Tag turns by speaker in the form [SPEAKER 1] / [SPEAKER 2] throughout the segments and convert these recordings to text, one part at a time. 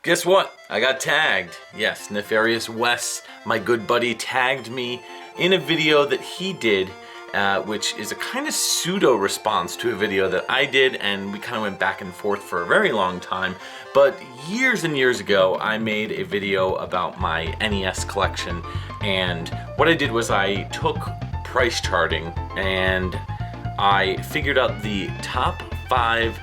[SPEAKER 1] Guess what? I got tagged. Yes, Nefarious Wes, my good buddy, tagged me in a video that he did, which is a kind of pseudo response to a video that I did, and we kind of went back and forth for a very long time. But years and years ago, I made a video about my NES collection, and what I did was I took price charting and I figured out the top 5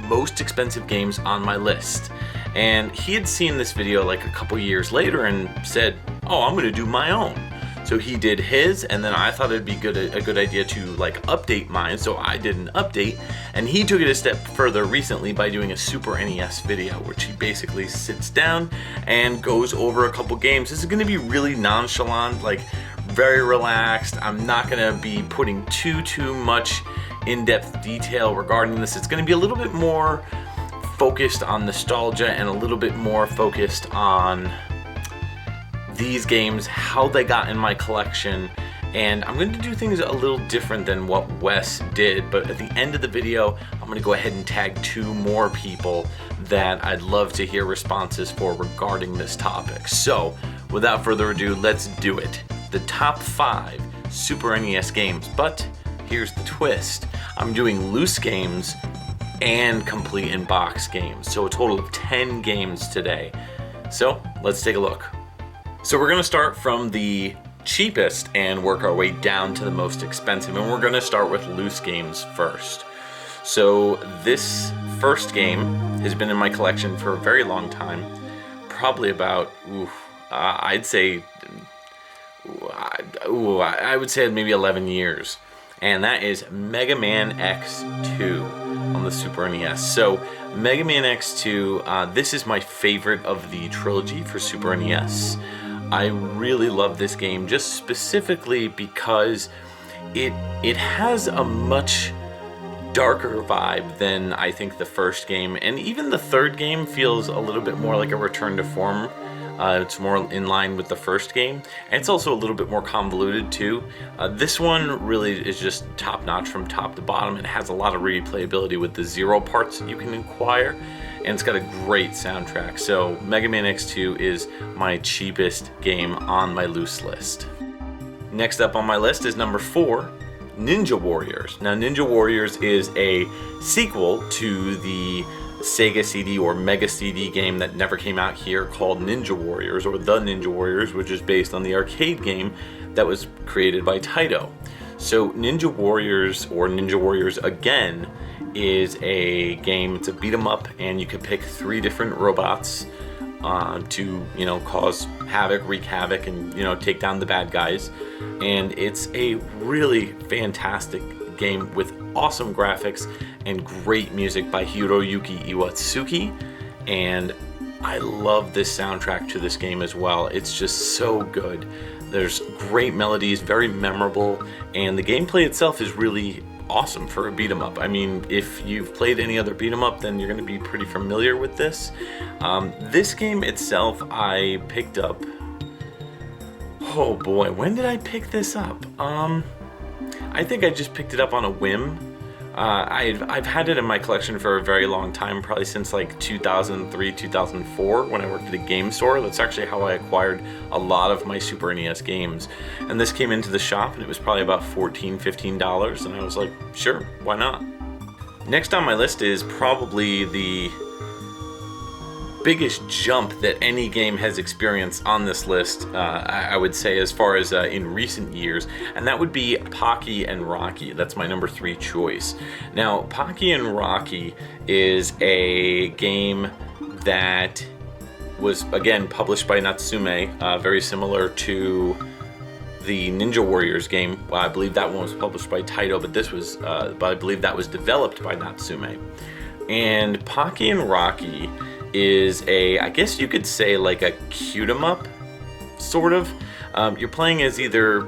[SPEAKER 1] most expensive games on my list. And he had seen this video like a couple years later and said, oh, I'm gonna do my own. So he did his, and then I thought it'd be a good idea to like update mine, so I did an update, and he took it a step further recently by doing a Super NES video, which he basically sits down and goes over a couple games. This is gonna be really nonchalant, like very relaxed. I'm not gonna be putting too much in-depth detail regarding this. It's gonna be a little bit more focused on nostalgia and a little bit more focused on these games, how they got in my collection, and I'm going to do things a little different than what Wes did. But at the end of the video, I'm going to go ahead and tag 2 more people that I'd love to hear responses for regarding this topic. So without further ado, let's do it. The top 5 Super NES games, but here's the twist. I'm doing loose games and complete in box games, so a total of 10 games today. So let's take a look. So we're going to start from the cheapest and work our way down to the most expensive, and we're going to start with loose games first. So this first game has been in my collection for a very long time, probably about I would say maybe 11 years. And that is Mega Man X2 on the Super NES. So Mega Man X2, this is my favorite of the trilogy for Super NES. I really love this game just specifically because it has a much darker vibe than I think the first game, and even the third game feels a little bit more like a return to form. It's more in line with the first game, and it's also a little bit more convoluted too. This one really is just top notch from top to bottom. It has a lot of replayability with the 0 parts that you can acquire, and it's got a great soundtrack. So Mega Man X2 is my cheapest game on my loose list. Next up on my list is number 4, Ninja Warriors. Now Ninja Warriors is a sequel to the Sega CD or Mega CD game that never came out here called Ninja Warriors, or The Ninja Warriors, which is based on the arcade game that was created by Taito. So Ninja Warriors, or Ninja Warriors Again, is a game, it's a beat 'em up, and you can pick 3 different robots to, cause havoc, wreak havoc, and, take down the bad guys. And it's a really fantastic game with awesome graphics and great music by Hiroyuki Iwatsuki, and I love this soundtrack to this game as well. It's just so good. There's great melodies, very memorable, and the gameplay itself is really awesome for a beat 'em up. I mean, if you've played any other beat 'em up, then you're going to be pretty familiar with this. This game itself I picked up, oh boy, when did I pick this up? I think I just picked it up on a whim. I've had it in my collection for a very long time, probably since like 2003, 2004, when I worked at a game store. That's actually how I acquired a lot of my Super NES games. And this came into the shop, and it was probably about $14, $15, and I was like, sure, why not? Next on my list is probably the biggest jump that any game has experienced on this list, I would say, as far as in recent years, and that would be Pocky and Rocky. That's my number 3 choice. Now, Pocky and Rocky is a game that was, again, published by Natsume, very similar to the Ninja Warriors game. Well, I believe that one was published by Taito, but I believe that was developed by Natsume. And Pocky and Rocky is I guess you could say like a cute 'em up, sort of. You're playing as either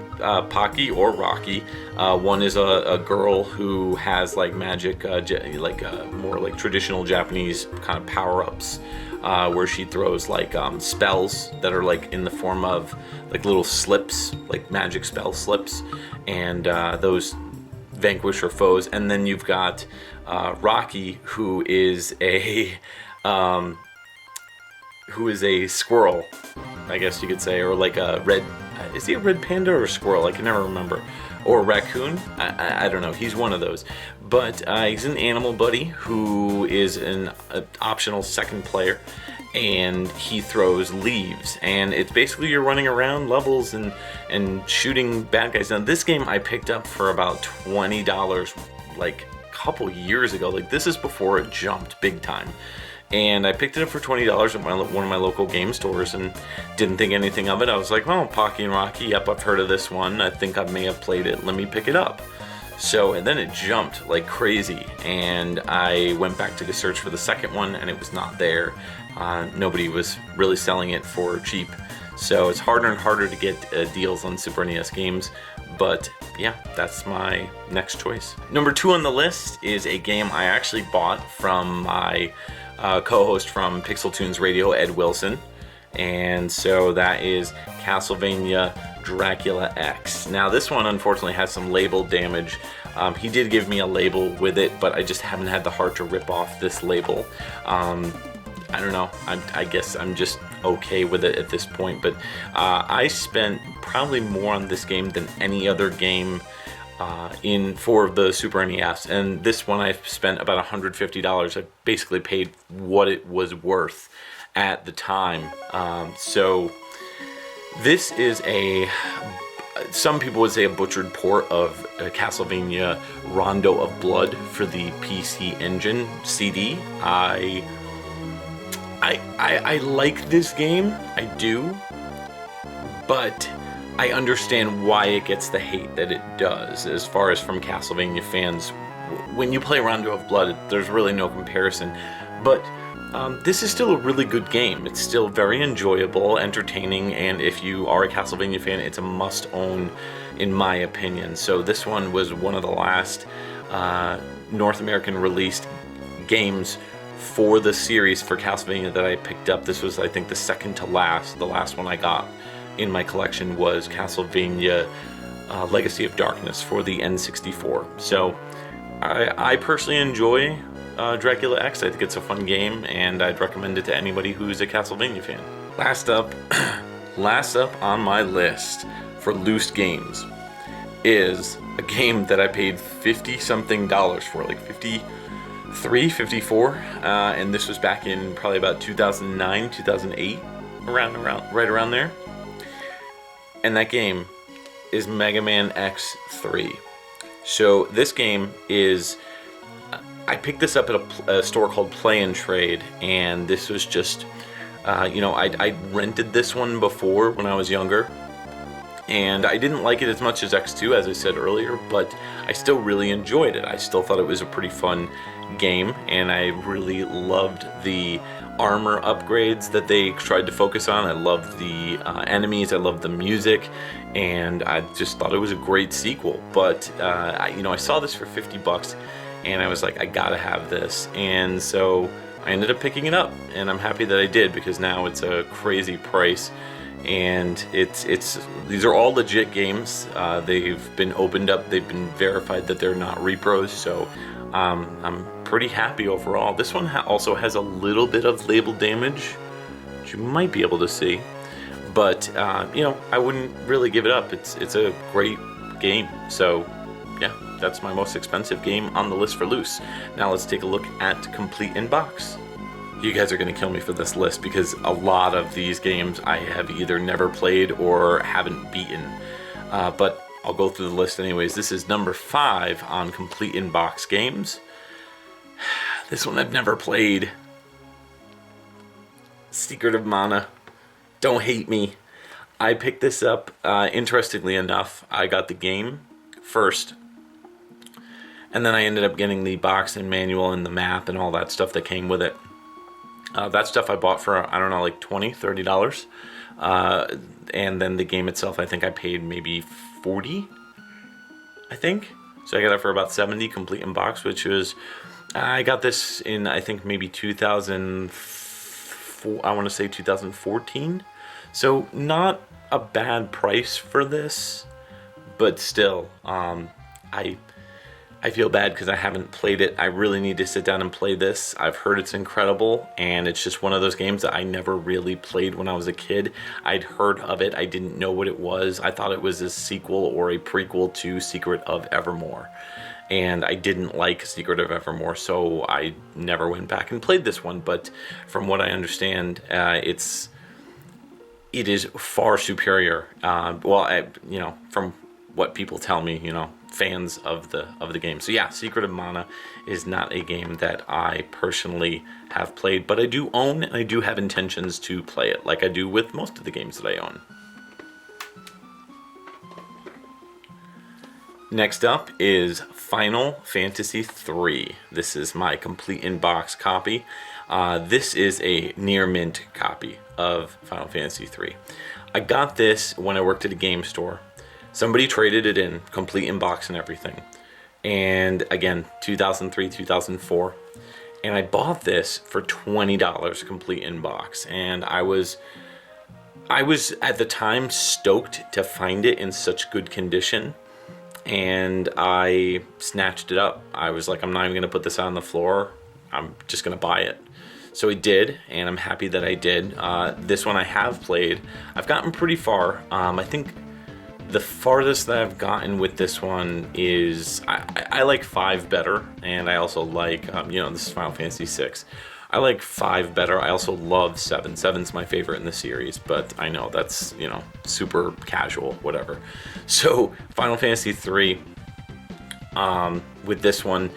[SPEAKER 1] Pocky or Rocky. One is a girl who has like magic, more like traditional Japanese kind of power-ups, where she throws like spells that are like in the form of like little slips, like magic spell slips, and those vanquish her foes. And then you've got Rocky, who is who is a squirrel, I guess you could say, or like a red. Is he a red panda or a squirrel? I can never remember. Or a raccoon? I don't know. He's one of those. But he's an animal buddy who is an optional second player, and he throws leaves. And it's basically you're running around levels and shooting bad guys. Now, this game I picked up for about $20 like a couple years ago. Like, this is before it jumped big time. And I picked it up for $20 at one of my local game stores and didn't think anything of it. I was like, well, Pocky Rocky, yep, I've heard of this one. I think I may have played it. Let me pick it up. So, and then it jumped like crazy. And I went back to search for the second one, and it was not there. Nobody was really selling it for cheap. So it's harder and harder to get deals on Super NES games. But yeah, that's my next choice. Number 2 on the list is a game I actually bought from my co-host from Pixel Tunes Radio, Ed Wilson, and so that is Castlevania Dracula X. Now, this one unfortunately has some label damage. He did give me a label with it, but I just haven't had the heart to rip off this label. I don't know. I guess I'm just okay with it at this point, but I spent probably more on this game than any other game for the Super NES, and this one I've spent about $150. I basically paid what it was worth at the time. So this is some people would say a butchered port of Castlevania Rondo of Blood for the PC Engine CD. I like this game, I do, but I understand why it gets the hate that it does, as far as from Castlevania fans. When you play Rondo of Blood, there's really no comparison, but this is still a really good game. It's still very enjoyable, entertaining, and if you are a Castlevania fan, it's a must-own, in my opinion. So this one was one of the last North American released games for the series for Castlevania that I picked up. This was, I think, the second to last. The last one I got in my collection was Castlevania Legacy of Darkness for the N64. So I personally enjoy Dracula X. I think it's a fun game, and I'd recommend it to anybody who's a Castlevania fan. Last up on my list for loose games is a game that I paid $50-something for, like 53, 54, and this was back in probably about 2009, 2008, right around there. And that game is Mega Man X3. So this game is, I picked this up at a store called Play and Trade, and this was just, I rented this one before when I was younger, and I didn't like it as much as X2, as I said earlier, but I still really enjoyed it. I still thought it was a pretty fun game, and I really loved the armor upgrades that they tried to focus on. I loved the enemies, I loved the music, and I just thought it was a great sequel. But I saw this for $50, and I was like, I gotta have this, and so I ended up picking it up, and I'm happy that I did, because now it's a crazy price, and these are all legit games. They've been opened up, they've been verified that they're not repros, so I'm pretty happy overall. This one also has a little bit of label damage, which you might be able to see, but I wouldn't really give it up. It's a great game. So yeah, that's my most expensive game on the list for loose. Now let's take a look at complete in box. You guys are going to kill me for this list, because a lot of these games I have either never played or haven't beaten, but I'll go through the list anyways. This is number 5 on complete in box games. This one I've never played. Secret of Mana. Don't hate me. I picked this up, interestingly enough, I got the game first, and then I ended up getting the box and manual and the map and all that stuff that came with it. That stuff I bought for, I don't know, like $20, $30. And then the game itself, I think I paid maybe $40, I think. So I got it for about $70 complete in box, which was, I got this in, I think, maybe 2004, I want to say 2014. So not a bad price for this, but still, I feel bad because I haven't played it. I really need to sit down and play this. I've heard it's incredible, and it's just one of those games that I never really played when I was a kid. I'd heard of it. I didn't know what it was. I thought it was a sequel or a prequel to Secret of Evermore. And I didn't like Secret of Evermore, so I never went back and played this one. But from what I understand, it is far superior. From what people tell me, fans of the game. So yeah, Secret of Mana is not a game that I personally have played, but I do own and I do have intentions to play it, like I do with most of the games that I own. Next up is Final Fantasy III. This is my complete in-box copy. This is a near mint copy of Final Fantasy III. I got this when I worked at a game store. Somebody traded it in, complete in-box and everything. And again, 2003, 2004. And I bought this for $20 complete in-box. And I was at the time stoked to find it in such good condition. And I snatched it up. I was like, I'm not even going to put this on the floor. I'm just going to buy it. So I did, and I'm happy that I did. This one I have played. I've gotten pretty far. I think the farthest that I've gotten with this one is, I like 5 better, and I also like, this is Final Fantasy VI. I like 5 better. I also love 7. 7's my favorite in the series, but I know that's, super casual, whatever. So Final Fantasy III, with this one,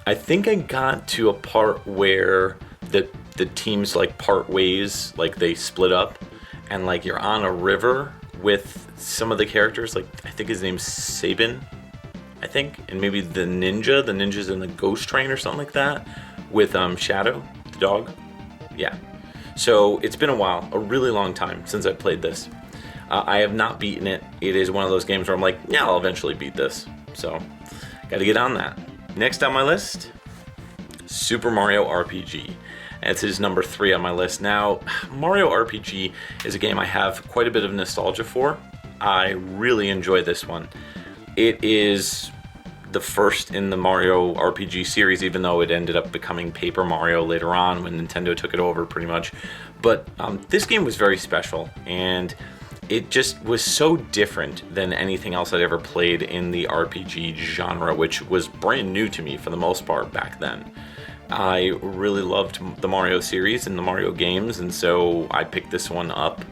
[SPEAKER 1] I think I got to a part where the teams like part ways, like they split up, and like you're on a river with some of the characters, like I think his name's Sabin, I think, and maybe the ninja's in the ghost train or something like that, with Shadow, the dog. Yeah. So it's been a while, a really long time since I played this. I have not beaten it. It is one of those games where I'm like, yeah, I'll eventually beat this. So, got to get on that. Next on my list, Super Mario RPG. This is number 3 on my list. Now, Mario RPG is a game I have quite a bit of nostalgia for. I really enjoy this one. It is the first in the Mario RPG series, even though it ended up becoming Paper Mario later on when Nintendo took it over pretty much. But this game was very special, and it just was so different than anything else I'd ever played in the RPG genre, which was brand new to me for the most part back then. I really loved the Mario series and the Mario games, and so I picked this one up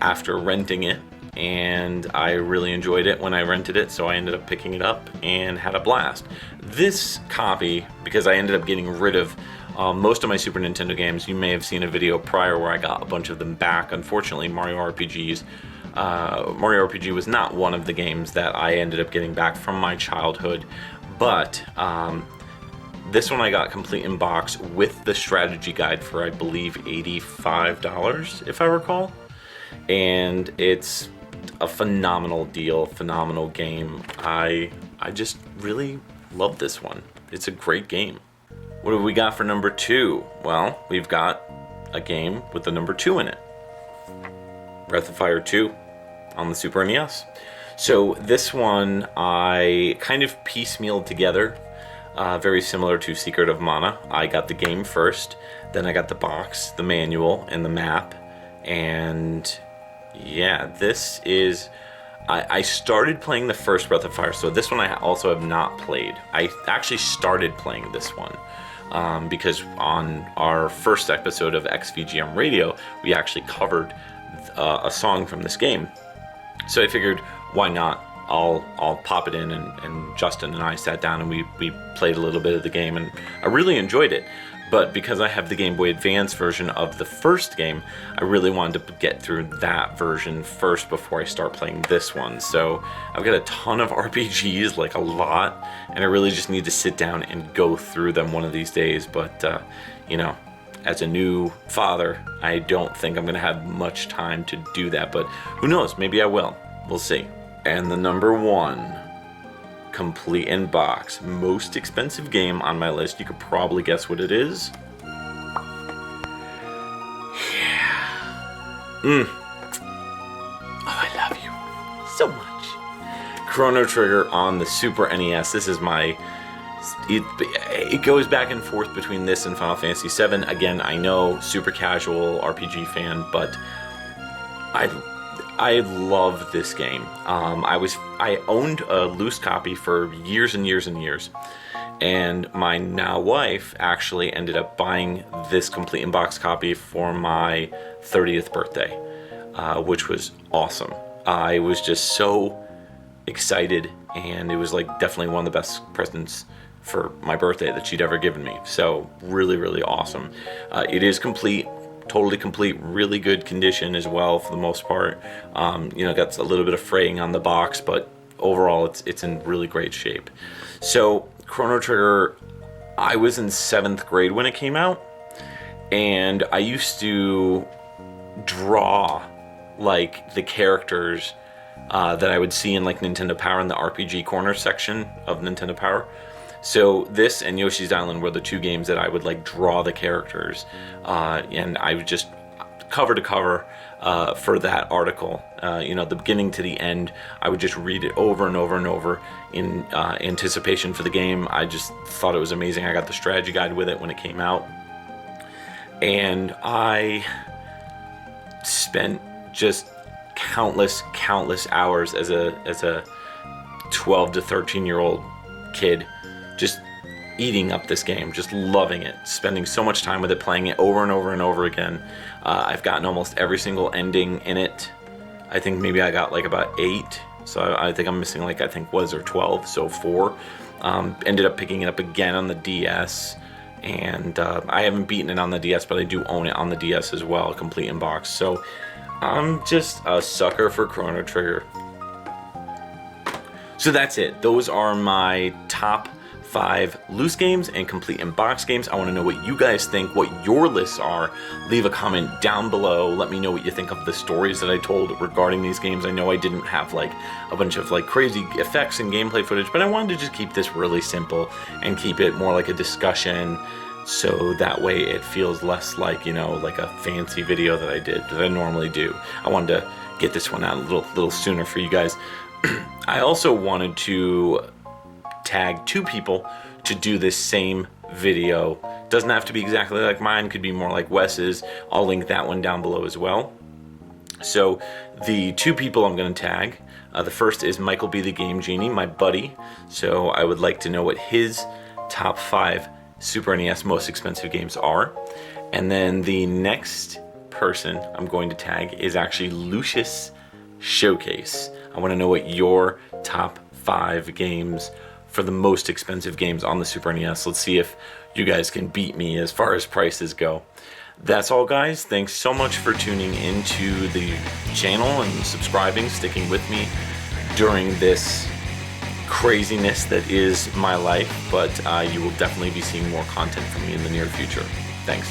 [SPEAKER 1] after renting it, and I really enjoyed it when I rented it, so I ended up picking it up and had a blast. This copy, because I ended up getting rid of most of my Super Nintendo games, you may have seen a video prior where I got a bunch of them back. Unfortunately, Mario RPG was not one of the games that I ended up getting back from my childhood, but this one I got complete in box with the strategy guide for, I believe, $85, if I recall. And it's a phenomenal deal, phenomenal game. I just really love this one. It's a great game. What have we got for number 2? Well, we've got a game with the number 2 in it. Breath of Fire 2 on the Super NES. So this one I kind of piecemealed together. Very similar to Secret of Mana. I got the game first, then I got the box, the manual, and the map. And yeah, this is... I started playing the first Breath of Fire, so this one I also have not played. I actually started playing this one because on our first episode of XVGM Radio, we actually covered a song from this game. So I figured, why not? I'll pop it in, and Justin and I sat down and we played a little bit of the game, and I really enjoyed it. But because I have the Game Boy Advance version of the first game, I really wanted to get through that version first before I start playing this one. So I've got a ton of RPGs, like a lot, and I really just need to sit down and go through them one of these days. But, as a new father, I don't think I'm going to have much time to do that. But who knows? Maybe I will. We'll see. And the number 1, complete in box, most expensive game on my list. You could probably guess what it is. Yeah. Oh, I love you so much. Chrono Trigger on the Super NES. This is my it goes back and forth between this and Final Fantasy VII. Again, I know, super casual RPG fan, but I love this game. I owned a loose copy for years and years and years, and my now wife actually ended up buying this complete in box copy for my 30th birthday, which was awesome. I was just so excited, and it was like definitely one of the best presents for my birthday that she'd ever given me. So really, really awesome. It is complete. Totally complete, really good condition as well for the most part. Got a little bit of fraying on the box, but overall it's in really great shape. So Chrono Trigger, I was in 7th grade when it came out, and I used to draw like the characters that I would see in like Nintendo Power in the RPG corner section of Nintendo Power. So this and Yoshi's Island were the two games that I would like draw the characters, and I would just cover to cover for that article. The beginning to the end, I would just read it over and over and over in anticipation for the game. I just thought it was amazing. I got the strategy guide with it when it came out, and I spent just countless hours as a 12 to 13-year-old kid just eating up this game, just loving it, spending so much time with it, playing it over and over and over again. I've gotten almost every single ending in it. I think maybe I got like about 8, so I think I'm missing like, I think was or 12, so 4. Ended up picking it up again on the DS, and I haven't beaten it on the DS, but I do own it on the DS as well, complete in box. So I'm just a sucker for Chrono Trigger. So that's it. Those are my top 5 loose games and complete in box games. I want to know what you guys think, what your lists are. Leave a comment down below. Let me know what you think of the stories that I told regarding these games. I know I didn't have like a bunch of like crazy effects and gameplay footage, but I wanted to just keep this really simple and keep it more like a discussion, so that way it feels less like, like a fancy video that I normally do. I wanted to get this one out a little sooner for you guys. I also wanted to tag 2 people to do this same video. Doesn't have to be exactly like mine, could be more like Wes's. I'll link that one down below as well. So the 2 people I'm going to tag, the first is Michael B. the Game Genie, my buddy. So I would like to know what his top 5 Super NES most expensive games are. And then the next person I'm going to tag is actually Lucius Showcase. I want to know what your top 5 games for the most expensive games on the Super NES. Let's see if you guys can beat me as far as prices go. That's all, guys. Thanks so much for tuning into the channel and subscribing, sticking with me during this craziness that is my life, but you will definitely be seeing more content from me in the near future. Thanks.